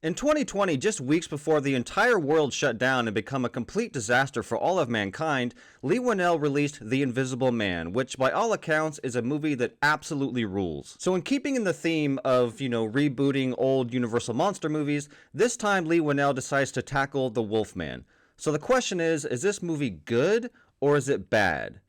In 2020, just weeks before the entire world shut down and become a complete disaster for all of mankind, Leigh Whannell released The Invisible Man, which by all accounts is a movie that absolutely rules. So in keeping in the theme of, rebooting old Universal monster movies, this time Leigh Whannell decides to tackle the Wolfman. So the question is this movie good or is it bad?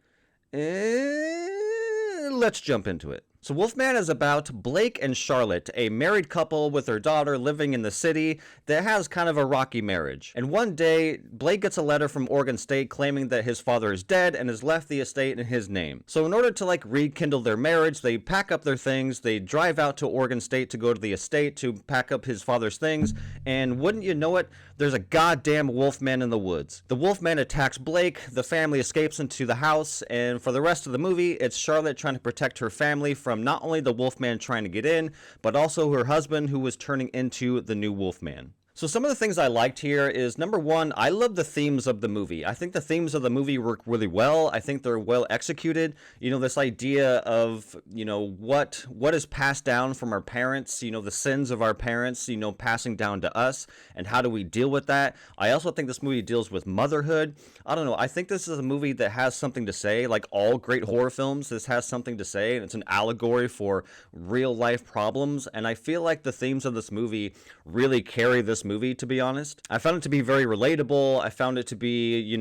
Let's jump into it. So Wolfman is about Blake and Charlotte, a married couple with their daughter living in the city that has kind of a rocky marriage. And one day, Blake gets a letter from Oregon State claiming that his father is dead and has left the estate in his name. So in order to rekindle their marriage, they pack up their things, they drive out to Oregon State to go to the estate to pack up his father's things, and wouldn't you know it, there's a goddamn Wolfman in the woods. The Wolfman attacks Blake, the family escapes into the house, and for the rest of the movie, it's Charlotte trying to protect her family from not only the Wolfman trying to get in, but also her husband who was turning into the new Wolfman. So some of the things I liked here is, number one, I love the themes of the movie. I think the themes of the movie work really well. I think they're well executed. This idea of, what is passed down from our parents, the sins of our parents, passing down to us, and how do we deal with that? I also think this movie deals with motherhood. I don't know. I think this is a movie that has something to say. Like all great horror films, this has something to say, and it's an allegory for real life problems. And I feel like the themes of this movie really carry this movie, to be honest. I found it to be very relatable. I found it to be,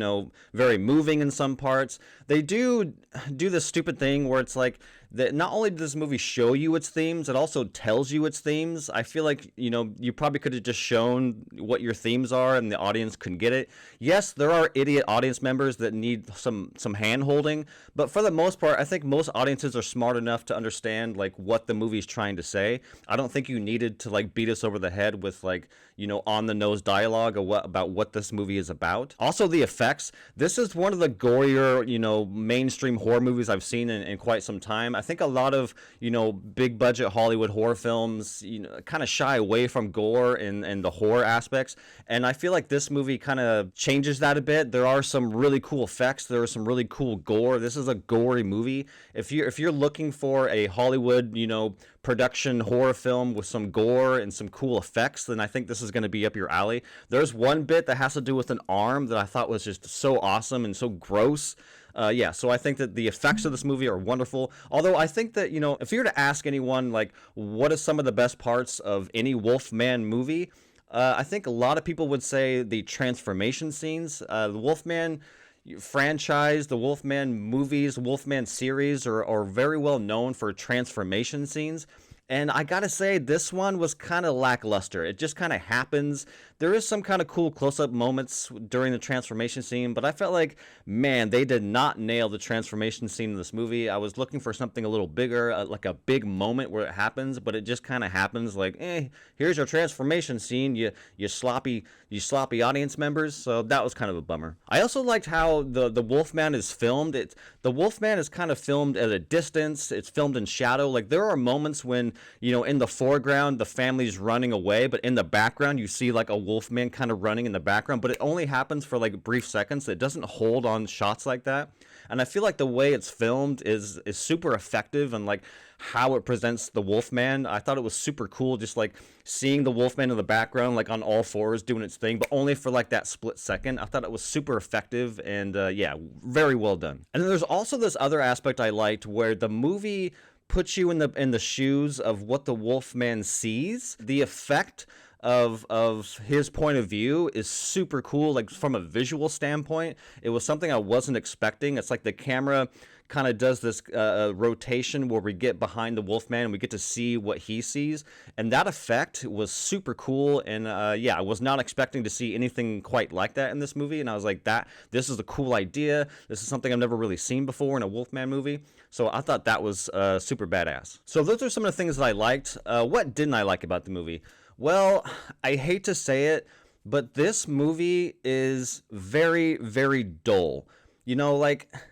very moving in some parts. They do this stupid thing where it's like that not only does this movie show you its themes, it also tells you its themes. I feel like, you probably could have just shown what your themes are and the audience couldn't get it. Yes, there are idiot audience members that need some hand holding, but for the most part, I think most audiences are smart enough to understand what the movie's trying to say. I don't think you needed to beat us over the head with on the nose dialogue about what this movie is about. Also the effects. This is one of the gorier, mainstream horror movies I've seen in quite some time. I think a lot of, big budget Hollywood horror films, kind of shy away from gore and the horror aspects. And I feel like this movie kind of changes that a bit. There are some really cool effects. There are some really cool gore. This is a gory movie. If you're looking for a Hollywood, production horror film with some gore and some cool effects, then I think this is going to be up your alley. There's one bit that has to do with an arm that I thought was just so awesome and so gross. So I think that the effects of this movie are wonderful. Although I think that, if you were to ask anyone, what are some of the best parts of any Wolfman movie, I think a lot of people would say the transformation scenes. The Wolfman franchise, the Wolfman movies, Wolfman series are very well known for transformation scenes. And I gotta say, this one was kind of lackluster. It just kind of happens. There is some kind of cool close-up moments during the transformation scene, but I felt like, man, they did not nail the transformation scene in this movie. I was looking for something a little bigger, like a big moment where it happens, but it just kind of happens here's your transformation scene, you sloppy audience members. So that was kind of a bummer. I also liked how the Wolfman is filmed. The Wolfman is kind of filmed at a distance. It's filmed in shadow. There are moments when, in the foreground, the family's running away, but in the background, you see a Wolfman kind of running in the background, but it only happens for brief seconds. It doesn't hold on shots like that. And I feel like the way it's filmed is super effective, and how it presents the Wolfman, I thought it was super cool. Just seeing the Wolfman in the background, on all fours doing its thing, but only for that split second. I thought it was super effective, and very well done. And then there's also this other aspect I liked where the movie puts you in the shoes of what the Wolfman sees. The effect of his point of view is super cool. From a visual standpoint, it was something I wasn't expecting. It's the camera kind of does this rotation where we get behind the Wolfman and we get to see what he sees, and that effect was super cool. And I was not expecting to see anything quite like that in this movie, and I was like, this is a cool idea. This is something I've never really seen before in a Wolfman movie, so I thought that was super badass. So those are some of the things that I liked. What didn't I like about the movie? Well, I hate to say it, but this movie is very, very dull.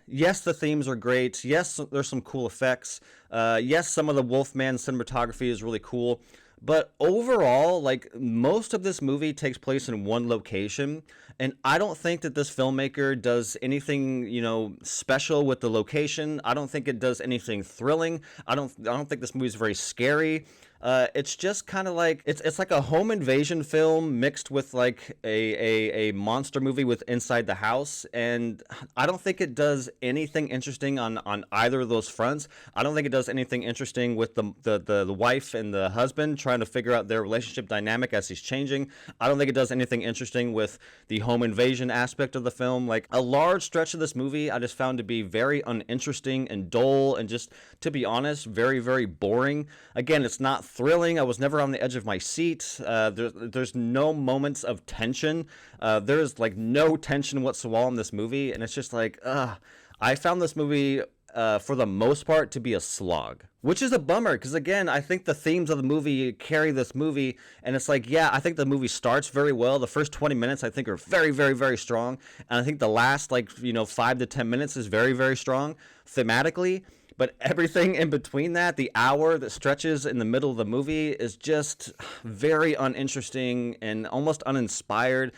Yes, the themes are great. Yes, there's some cool effects. Yes, some of the Wolfman cinematography is really cool. But overall, most of this movie takes place in one location, and I don't think that this filmmaker does anything, special with the location. I don't think it does anything thrilling. I don't think this movie is very scary. It's just kind of like it's like a home invasion film mixed with like a monster movie with inside the house, and I don't think it does anything interesting on either of those fronts. I don't think it does anything interesting with the wife and the husband trying to figure out their relationship dynamic as he's changing. I don't think it does anything interesting with the home invasion aspect of the film. Like a large stretch of this movie I just found to be very uninteresting and dull, and just, to be honest, very, very boring. Again, it's not thrilling. I was never on the edge of my seat. There's no moments of tension. There's like no tension whatsoever in this movie, and it's just like, I found this movie for the most part to be a slog, which is a bummer because, again, I think the themes of the movie carry this movie, and it's like, yeah, I think the movie starts very well. The first 20 minutes I think are very, very, very strong, and I think the last 5 to 10 minutes is very, very strong thematically. But everything in between that, the hour that stretches in the middle of the movie, is just very uninteresting and almost uninspired.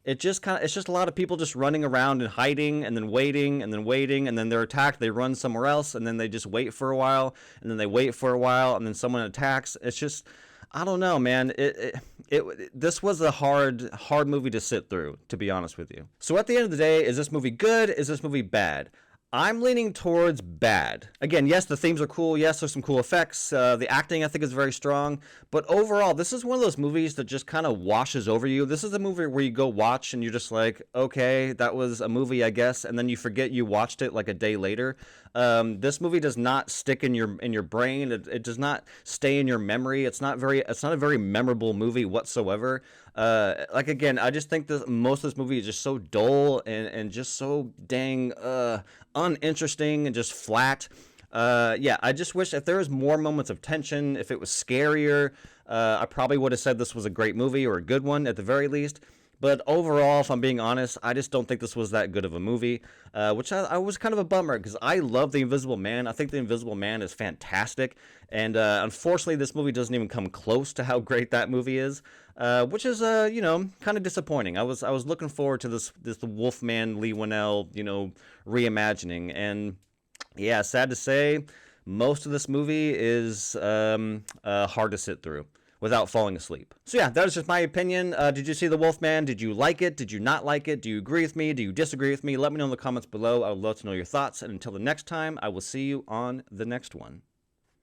It's just a lot of people just running around and hiding and then waiting and then waiting, and then they're attacked. They run somewhere else, and then they just wait for a while, and then they wait for a while, and then someone attacks. It's just, I don't know, man. This was a hard movie to sit through, to be honest with you. So at the end of the day, is this movie good? Is this movie bad? I'm leaning towards bad. Again, yes, the themes are cool. Yes, there's some cool effects. The acting, I think, is very strong. But overall, this is one of those movies that just kind of washes over you. This is a movie where you go watch and you're just like, okay, that was a movie, I guess. And then you forget you watched it like a day later. This movie does not stick in your brain. It does not stay in your memory. It's not a very memorable movie whatsoever. Again, I just think that most of this movie is just so dull and just so dang uninteresting and just flat. I just wish if there was more moments of tension, if it was scarier, I probably would have said this was a great movie or a good one at the very least. But overall, if I'm being honest, I just don't think this was that good of a movie, which I was kind of a bummer because I love The Invisible Man. I think The Invisible Man is fantastic, and unfortunately, this movie doesn't even come close to how great that movie is, which is kind of disappointing. I was looking forward to this Wolfman Leigh Whannell reimagining, and yeah, sad to say, most of this movie is hard to sit through without falling asleep. So yeah, that is just my opinion. Did you see The Wolfman? Did you like it? Did you not like it? Do you agree with me? Do you disagree with me? Let me know in the comments below. I would love to know your thoughts. And until the next time, I will see you on the next one.